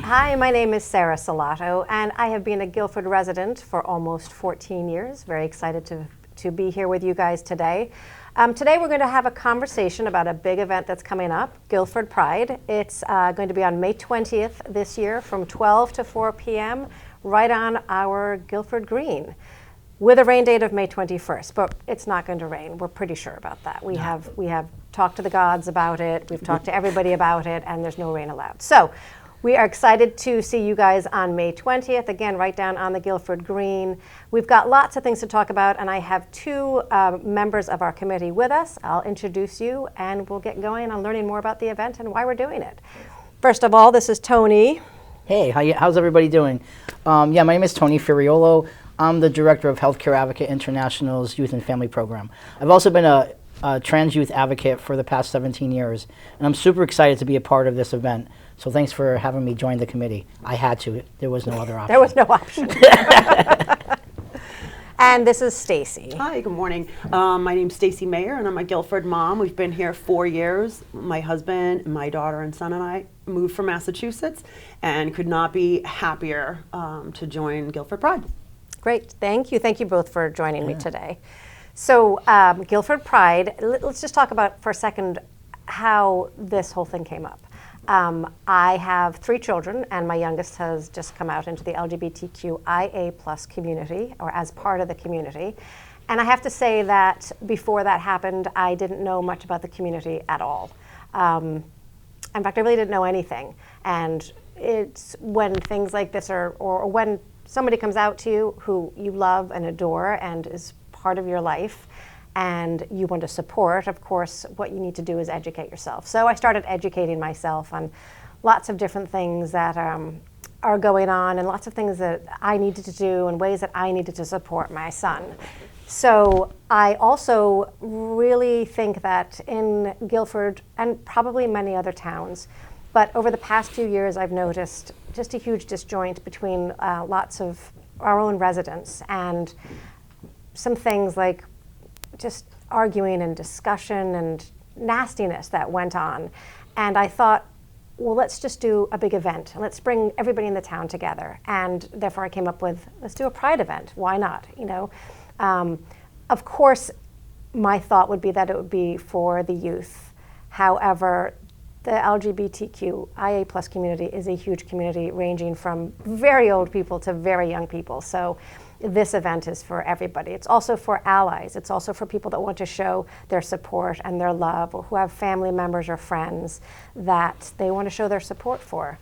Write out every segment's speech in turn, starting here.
Hi, my name is Sarah Salato, and I have been a Guilford resident for almost 14 years. Very excited to be here with you guys today. Today we're going to have a conversation about a big event that's coming up, Guilford Pride. It's going to be on May 20th this year from 12 to 4 p.m. right on our Guilford Green, with a rain date of May 21st, but it's not going to rain. We're pretty sure about that. We have talked to the gods about it. We've talked to everybody about it, and there's no rain allowed. So we are excited to see you guys on May 20th, again, right down on the Guilford Green. We've got lots of things to talk about, and I have two members of our committee with us. I'll introduce you, and we'll get going on learning more about the event and why we're doing it. First of all, this is Tony. Hey, how's everybody doing? My name is Tony Furiolo. I'm the director of Healthcare Advocate International's Youth and Family Program. I've also been a trans youth advocate for the past 17 years, and I'm super excited to be a part of this event. So thanks for having me join the committee. I had to. There was no other option. There was no option. And this is Stacy. Hi, good morning. My name's Stacy Mayer, and I'm a Guilford mom. We've been here 4 years. My husband, my daughter, and son and I moved from Massachusetts and could not be happier to join Guilford Pride. Great, thank you. Thank you both for joining me today. So Guilford Pride, let's just talk about for a second how this whole thing came up. I have 3 children, and my youngest has just come out into the LGBTQIA+ community, or as part of the community. And I have to say that before that happened, I didn't know much about the community at all. In fact, I really didn't know anything. And it's when things like this or when somebody comes out to you who you love and adore and is part of your life, and you want to support, of course, what you need to do is educate yourself. So I started educating myself on lots of different things that are going on and lots of things that I needed to do and ways that I needed to support my son. So I also really think that in Guilford and probably many other towns, but over the past few years I've noticed just a huge disjoint between lots of our own residents and some things like just arguing and discussion and nastiness that went on. And I thought, well, let's just do a big event and let's bring everybody in the town together. And therefore I came up with, let's do a Pride event. Why not? You know, of course, my thought would be that it would be for the youth. However, the LGBTQIA+ community is a huge community ranging from very old people to very young people. So this event is for everybody. It's also for allies. It's also for people that want to show their support and their love, or who have family members or friends that they want to show their support for.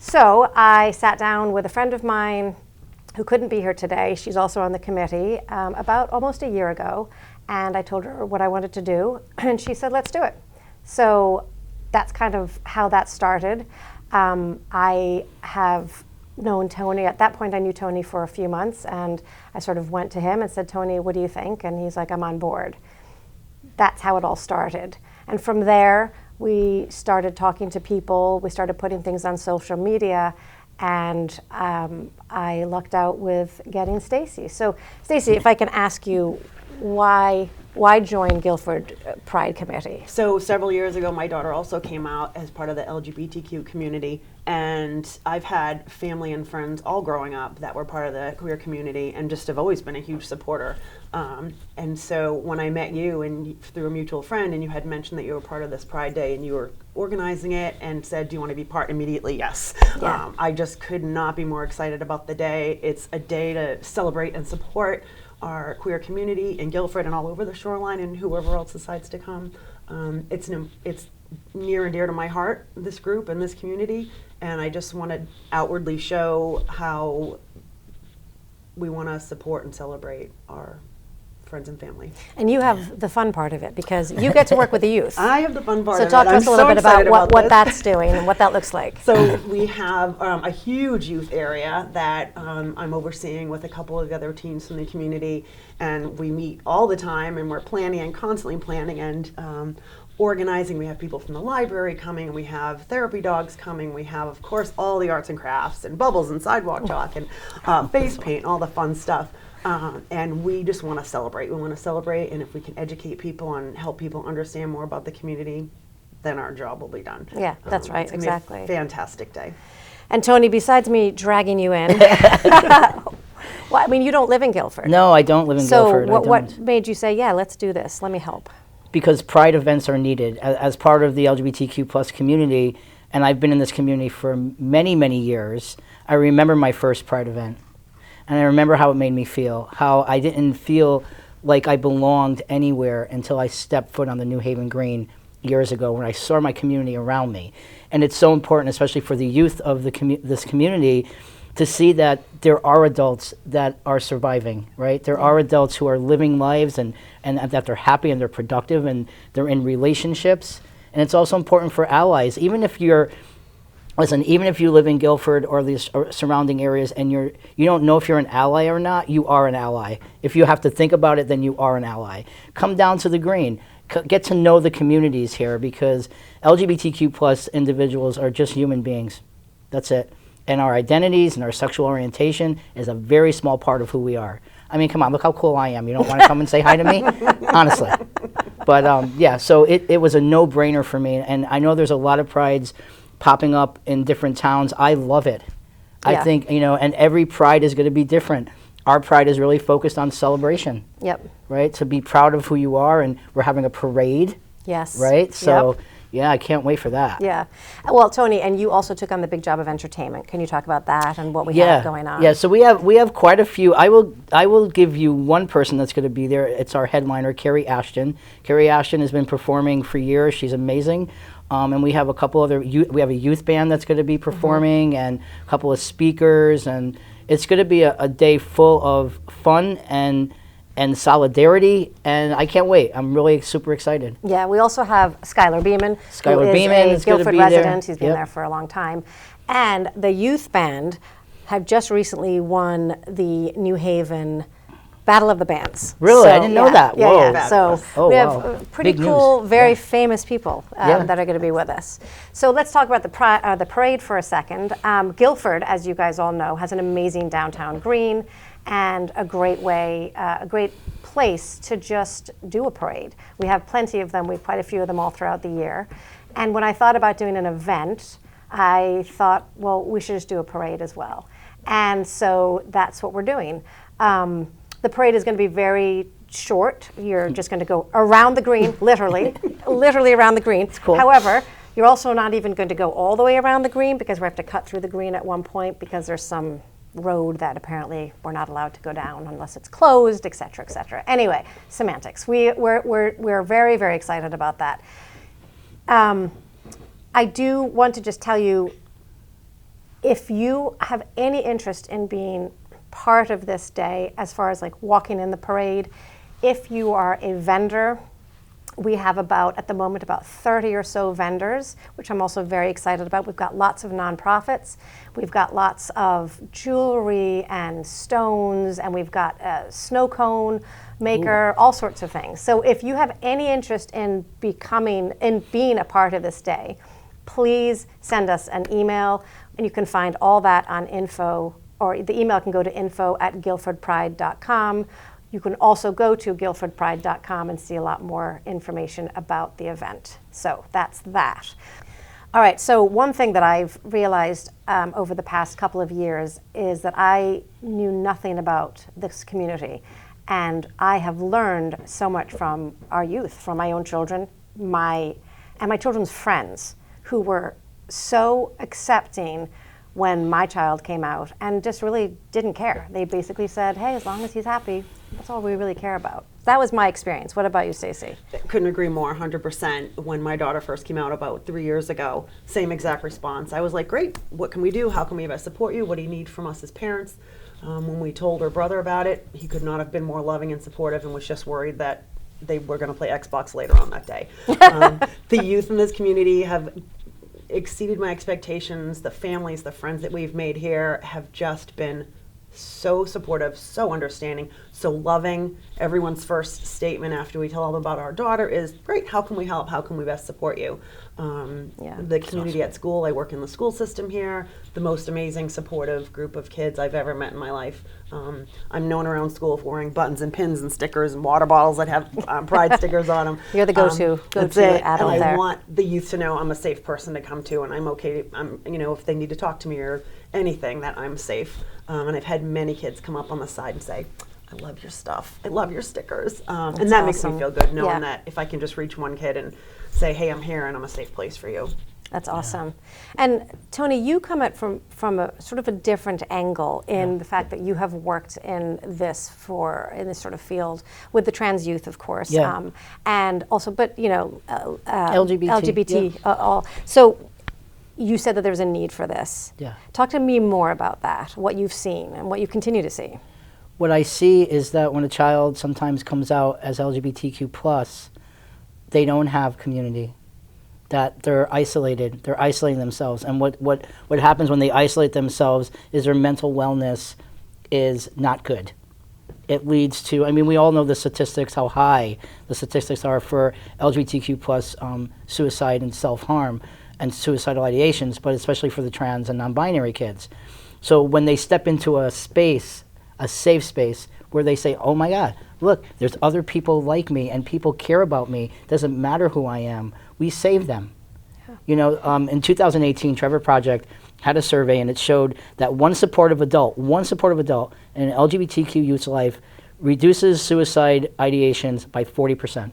So I sat down with a friend of mine who couldn't be here today. She's also on the committee, about almost a year ago. And I told her what I wanted to do, and she said, let's do it. So that's kind of how that started. I have known Tony. At that point, I knew Tony for a few months, and I sort of went to him and said, Tony, what do you think? And he's like, I'm on board. That's how it all started. And from there, we started talking to people. We started putting things on social media, and I lucked out with getting Stacy. So, Stacy, if I can ask you, why join Guilford Pride Committee? So several years ago, my daughter also came out as part of the LGBTQ community, and I've had family and friends all growing up that were part of the queer community and just have always been a huge supporter. And so when I met you and through a mutual friend, and you had mentioned that you were part of this Pride Day and you were organizing it and said, do you want to be part? Immediately, yes. Yeah. I just could not be more excited about the day. It's a day to celebrate and support our queer community in Guilford and all over the shoreline, and whoever else decides to come. It's near and dear to my heart, this group and this community, and I just want to outwardly show how we want to support and celebrate our friends and family. And you have the fun part of it because you get to work with the youth. I have the fun part of it. So talk to us a little bit about what that's doing and what that looks like. So we have a huge youth area that I'm overseeing with a couple of the other teams from the community, and we meet all the time, and we're planning and constantly planning and organizing. We have people from the library coming, we have therapy dogs coming, we have, of course, all the arts and crafts and bubbles and sidewalk chalk and face paint, all the fun stuff. And we just want to celebrate. We want to celebrate, and if we can educate people and help people understand more about the community, then our job will be done. Yeah, that's right, it's gonna be a exactly. fantastic day. And Tony, besides me dragging you in, well, I mean, you don't live in Guilford. No, I don't live in Guilford. So what made you say, yeah, let's do this, let me help? Because Pride events are needed as part of the LGBTQ plus community, and I've been in this community for many, many years. I remember my first Pride event, and I remember how it made me feel, how I didn't feel like I belonged anywhere until I stepped foot on the New Haven Green years ago when I saw my community around me. And it's so important, especially for the youth of this community, to see that there are adults that are surviving, right? There are adults who are living lives and that they're happy and they're productive and they're in relationships. And it's also important for allies. Even if you live in Guilford or the surrounding areas and you don't know if you're an ally or not, you are an ally. If you have to think about it, then you are an ally. Come down to the Green. Get to know the communities here, because LGBTQ plus individuals are just human beings. That's it. And our identities and our sexual orientation is a very small part of who we are. I mean, come on, look how cool I am. You don't want to come and say hi to me? Honestly. But yeah, so it was a no-brainer for me. And I know there's a lot of prides popping up in different towns. I love it. Yeah. I think, and every pride is going to be different. Our pride is really focused on celebration. Yep. Right? To be proud of who you are, and we're having a parade. Yes. Right? So, yep. Yeah, I can't wait for that. Yeah. Well, Tony, and you also took on the big job of entertainment. Can you talk about that and what we have going on? Yeah, so we have quite a few. I will give you one person that's going to be there. It's our headliner, Carrie Ashton. Carrie Ashton has been performing for years. She's amazing. And we have a couple other, we have a youth band that's going to be performing, and a couple of speakers, and it's going to be a day full of fun and solidarity, and I can't wait. I'm really super excited. Yeah, we also have Skylar Beeman, Skylar who Beeman is a Guilford be resident. there. He's been there for a long time. And the youth band have just recently won the New Haven Battle of the Bands. Really? So, I didn't know that. Yeah, Whoa. yeah. So Oh, we wow. have pretty Big cool, news. very famous people Yeah. that are going to be with us. So let's talk about the parade for a second. Guilford, as you guys all know, has an amazing downtown green and a great place to just do a parade. We have plenty of them. We have quite a few of them all throughout the year. And when I thought about doing an event, I thought, well, we should just do a parade as well. And so that's what we're doing. The parade is going to be very short. You're just going to go around the green, literally around the green. Cool. However, you're also not even going to go all the way around the green, because we have to cut through the green at one point because there's some road that apparently we're not allowed to go down unless it's closed, et cetera, et cetera. Anyway, semantics. We're very, very excited about that. I do want to just tell you, if you have any interest in being part of this day, as far as like walking in the parade, if you are a vendor, we have at the moment about 30 or so vendors, which I'm also very excited about. We've got lots of nonprofits. We've got lots of jewelry and stones, and we've got a snow cone maker, all sorts of things. So if you have any interest in being a part of this day, please send us an email, and you can find all that on info, or the email can go to info@guilfordpride.com. You can also go to guilfordpride.com and see a lot more information about the event. So that's that. All right, so one thing that I've realized over the past couple of years is that I knew nothing about this community. And I have learned so much from our youth, from my own children, my children's friends, who were so accepting when my child came out and just really didn't care. They basically said, hey, as long as he's happy, that's all we really care about. That was my experience. What about you, Stacey? Couldn't agree more, 100%. When my daughter first came out about 3 years ago, same exact response. I was like, great, what can we do? How can we best support you? What do you need from us as parents? When we told her brother about it, he could not have been more loving and supportive, and was just worried that they were going to play Xbox later on that day. The youth in this community have exceeded my expectations. The families, the friends that we've made here have just been so supportive, so understanding, so loving. Everyone's first statement after we tell them about our daughter is, great, how can we help? How can we best support you? The community at school, I work in the school system here, the most amazing supportive group of kids I've ever met in my life. I'm known around school for wearing buttons and pins and stickers and water bottles that have pride stickers on them. You're the go-to That's it. adult And there. I want the youth to know I'm a safe person to come to, and I'm okay. If they need to talk to me or anything, that I'm safe. And I've had many kids come up on the side and say, I love your stuff. I love your stickers. And that makes me awesome. feel good, knowing Yeah. that if I can just reach one kid and say, hey, I'm here and I'm a safe place for you. That's awesome. And Tony, you come at from a sort of a different angle in the fact that you have worked in this sort of field with the trans youth, of course, and also, but LGBT, all. So you said that there's a need for this. Yeah. Talk to me more about that, what you've seen and what you continue to see. What I see is that when a child sometimes comes out as LGBTQ+, they don't have community, that they're isolated, they're isolating themselves. And what happens when they isolate themselves is their mental wellness is not good. It leads to, we all know the statistics, how high the statistics are for LGBTQ+ suicide and self-harm and suicidal ideations, but especially for the trans and non-binary kids. So when they step into a space, a safe space, where they say, oh my God, look, there's other people like me and people care about me, doesn't matter who I am, we save them. Yeah. In 2018, Trevor Project had a survey and it showed that one supportive adult in an LGBTQ youth's life reduces suicide ideations by 40%.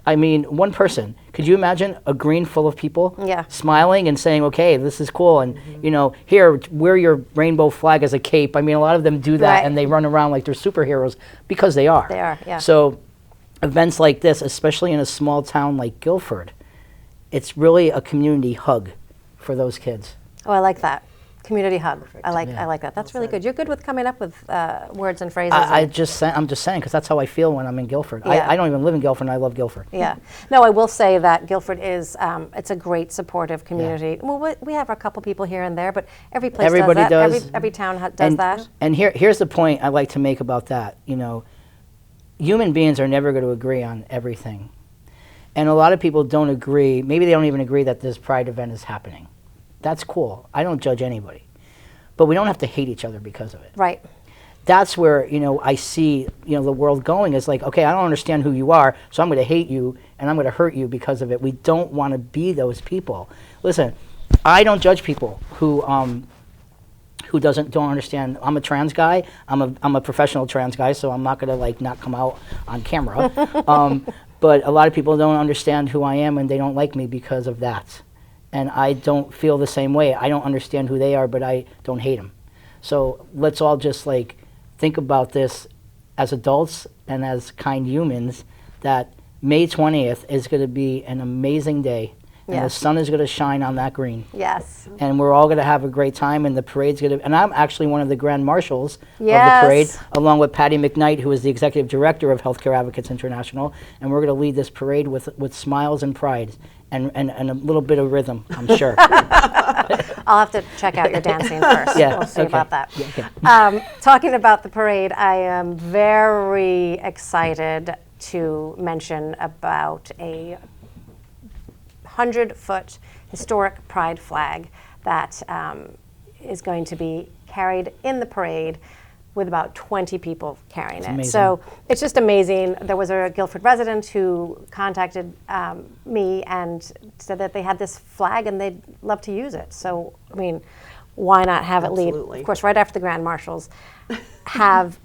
One person. Could you imagine a green full of people smiling and saying, okay, this is cool, and here, wear your rainbow flag as a cape. A lot of them do that, and they run around like they're superheroes because they are. They are, yeah. So events like this, especially in a small town like Guilford, it's really a community hug for those kids. Oh, I like that. Community hub. I like that. That's really good. You're good with coming up with words and phrases. I'm just saying because that's how I feel when I'm in Guilford. Yeah. I don't even live in Guilford, and I love Guilford. Yeah. No, I will say that Guilford is it's a great supportive community. Yeah. Well, we have a couple people here and there, but everybody does that. Every town does that. And here's the point I like to make about that. Human beings are never going to agree on everything, and a lot of people don't agree. Maybe they don't even agree that this Pride event is happening. That's cool. I don't judge anybody. But we don't have to hate each other because of it. Right. That's where, I see, the world going is like, okay, I don't understand who you are, so I'm going to hate you and I'm going to hurt you because of it. We don't want to be those people. Listen, I don't judge people who don't understand. I'm a trans guy. I'm a professional trans guy, so I'm not going to not come out on camera. But a lot of people don't understand who I am and they don't like me because of that. And I don't feel the same way. I don't understand who they are, but I don't hate them. So let's all just think about this as adults and as kind humans, that May 20th is going to be an amazing day. And the sun is going to shine on that green. Yes. And we're all going to have a great time, and the parade's going to... And I'm actually one of the grand marshals of the parade, along with Patty McKnight, who is the executive director of Healthcare Advocates International. And we're going to lead this parade with smiles and pride and a little bit of rhythm, I'm sure. I'll have to check out your dancing first. Yeah, we'll see about that. Yeah, okay. Talking about the parade, I am very excited to mention about a 100-foot historic pride flag that is going to be carried in the parade with about 20 people carrying it. Amazing. So it's just amazing. There was a Guilford resident who contacted me and said that they had this flag and they'd love to use it. So, why not have it lead? Of course, right after the Grand Marshals, have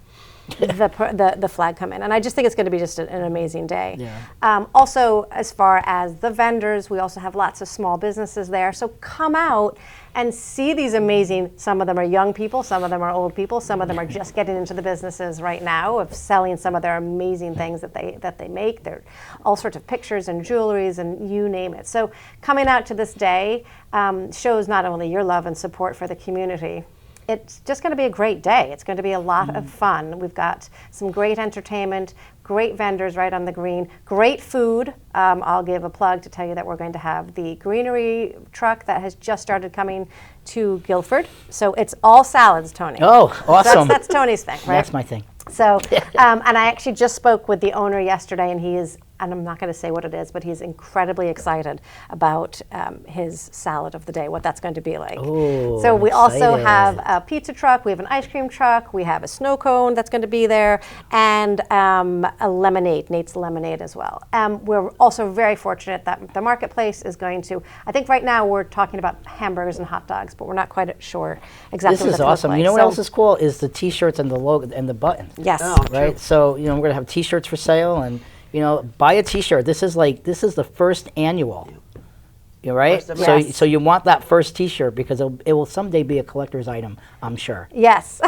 the flag come in. And I just think it's going to be just an amazing day. Yeah. Also, as far as the vendors, we also have lots of small businesses there. So come out and see these amazing, some of them are young people, some of them are old people, some of them are just getting into the businesses right now of selling some of their amazing things that they make. They're all sorts of pictures and jewelries and you name it. So coming out to this day shows not only your love and support for the community, it's just going to be a great day. It's going to be a lot of fun. We've got some great entertainment, great vendors right on the green, great food. I'll give a plug to tell you that we're going to have the greenery truck that has just started coming to Guilford. So it's all salads, Tony. Oh, awesome. That's Tony's thing, right? That's my thing. So, and I actually just spoke with the owner yesterday, and he is, and I'm not going to say what it is, but he's incredibly excited about his salad of the day, what that's going to be like. Ooh, so we also excited. have a pizza truck, we have an ice cream truck, we have a snow cone that's going to be there, and a lemonade, Nate's Lemonade as well. We're also very fortunate that the marketplace is going to, I think right now we're talking about hamburgers and hot dogs, but we're not quite sure exactly This what is that's awesome. like. You know what So- else is cool is the T-shirts and the logo and the buttons. Yes. Oh, Right. true. So we're gonna have T-shirts for sale, and buy a T-shirt. This is the first annual. You're right. First of So Yes. so you want that first T-shirt because it will someday be a collector's item, I'm sure. Yes.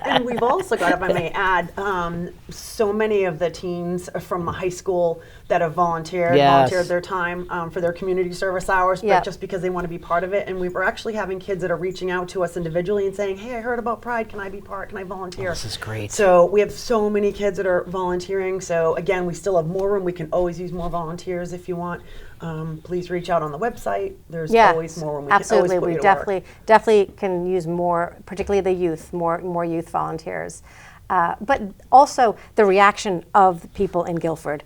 And we've also got, if I may add, so many of the teens from the high school that have volunteered their time for their community service hours, Yep. but just because they want to be part of it. And we were actually having kids that are reaching out to us individually and saying, hey, I heard about Pride. Can I be part? Can I volunteer? This is great. So we have so many kids that are volunteering. So again, we still have more room. We can always use more volunteers if you want. Please reach out on the website. There's always more room. We absolutely. can always put We you to work. definitely can use more, particularly the youth, more youth volunteers. But also the reaction of the people in Guilford.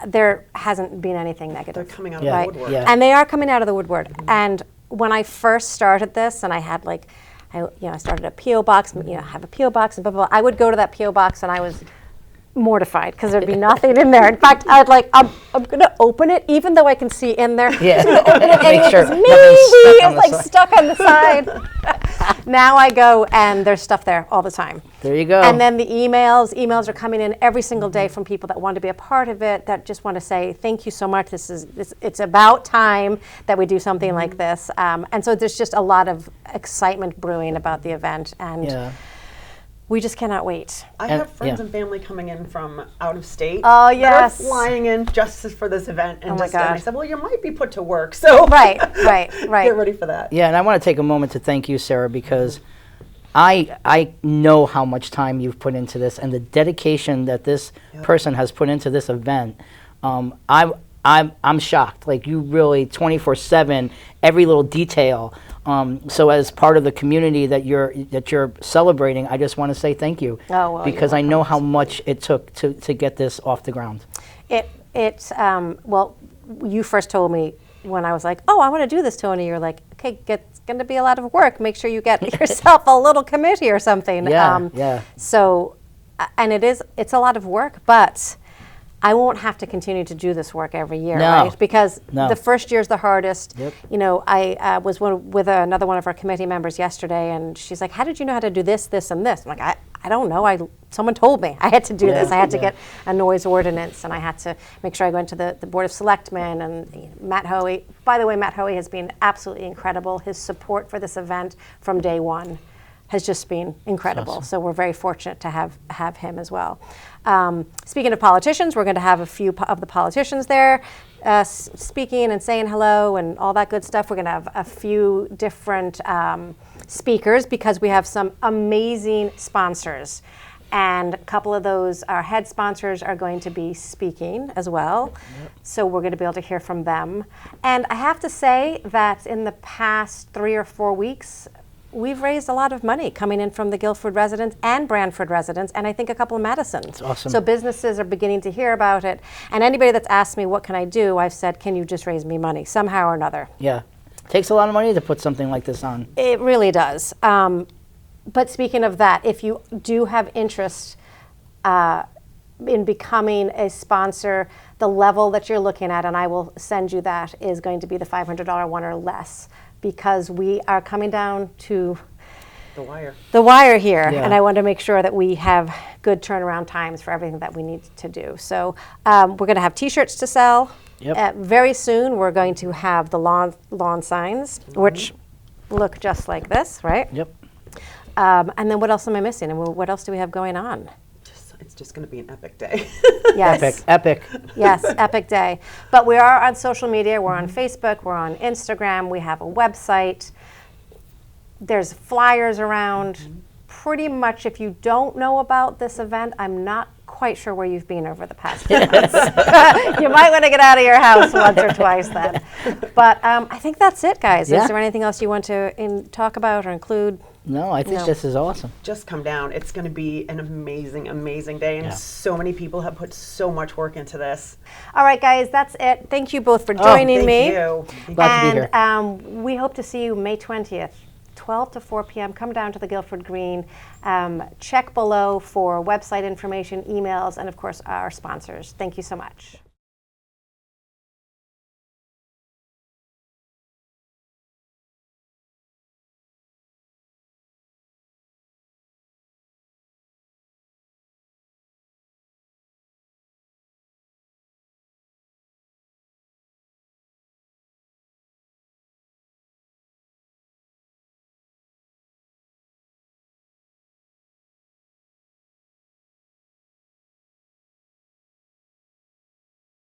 There hasn't been anything negative. They're coming out of Yeah. the woodwork. Yeah. And they are coming out of the woodwork. And when I first started this, and I had I started a PO box, have a PO box, and blah blah blah. I would go to that PO box, and I was mortified because there'd be nothing in there. In fact, I'm gonna open it, even though I can see in there. Yeah. And Make sure maybe nothing's stuck on it's the like side. stuck on the side. Now I go and there's stuff there all the time. There you go. And then the emails are coming in every single day from people that want to be a part of it, that just want to say thank you so much. It's about time that we do something like this. And so there's just a lot of excitement brewing about the event, and Yeah. we just cannot wait. I And- have friends yeah. and family coming in from out of state. Oh, that are yes. flying in just for this event, and Oh my and I God. said, well, you might be put to work, so Right. get ready for that. Yeah, and I want to take a moment to thank you, Sarah, because I know how much time you've put into this and the dedication that this person has put into this event. I'm shocked. Like, you really 24/7, every little detail. So as part of the community that you're celebrating, I just want to say thank you, Oh, well, because you're I know how much it took to get this off the ground. Well, you first told me when I was like, oh, I want to do this, Tony. You're like, okay, it's going to be a lot of work. Make sure you get yourself a little committee or something. Yeah. So, and it's a lot was work, but I won't have to continue to do this work every year, No. right? Because No. the first year's the hardest. Yep. I was with another one of our committee members yesterday, and she's like, how did you know how to do this, this, and this? I'm like, I don't know. Someone told me I had to do this. I had to get a noise ordinance, and I had to make sure I went to the Board of Selectmen, and Matt Hoey. By the way, Matt Hoey has been absolutely incredible. His support for this event from day one has just been incredible. Awesome. So we're very fortunate to have him as well. Speaking of politicians, we're going to have a few of the politicians there speaking and saying hello and all that good stuff. We're going to have a few different speakers because we have some amazing sponsors. And a couple of those, our head sponsors, are going to be speaking as well. Yep. So we're going to be able to hear from them. And I have to say that in the past 3 or 4 weeks, we've raised a lot of money coming in from the Guilford residents and Brantford residents, and I think a couple of Madisons. That's awesome. So businesses are beginning to hear about it. And anybody that's asked me, what can I do? I've said, can you just raise me money somehow or another? Yeah. Takes a lot of money to put something like this on. It really does. But speaking of that, if you do have interest in becoming a sponsor, the level that you're looking at, and I will send you that, is going to be the $500 one or less, because we are coming down to the wire here, Yeah. and I want to make sure that we have good turnaround times for everything that we need to do. So we're going to have T-shirts to sell. Yep. Very soon, we're going to have the lawn signs, which look just like this, right? Yep. And then what else am I missing? And what else do we have going on? It's just going to be an epic day. Yes. Epic. Yes, epic day. But we are on social media. We're on Facebook. We're on Instagram. We have a website. There's flyers around. Pretty much, if you don't know about this event, I'm not quite sure where you've been over the past few months. You might want to get out of your house once or twice then. But I think that's it, guys. Yeah. Is there anything else you want to talk about or include? No, I think No. this is awesome. Just come down. It's going to be an amazing, amazing day, and Yeah. so many people have put so much work into this. All right, guys, that's it. Thank you both for joining Thank me. you. Glad to be here. And we hope to see you May 20th. 12 to 4 p.m. Come down to the Guilford Green. Check below for website information, emails, and of course our sponsors. Thank you so much.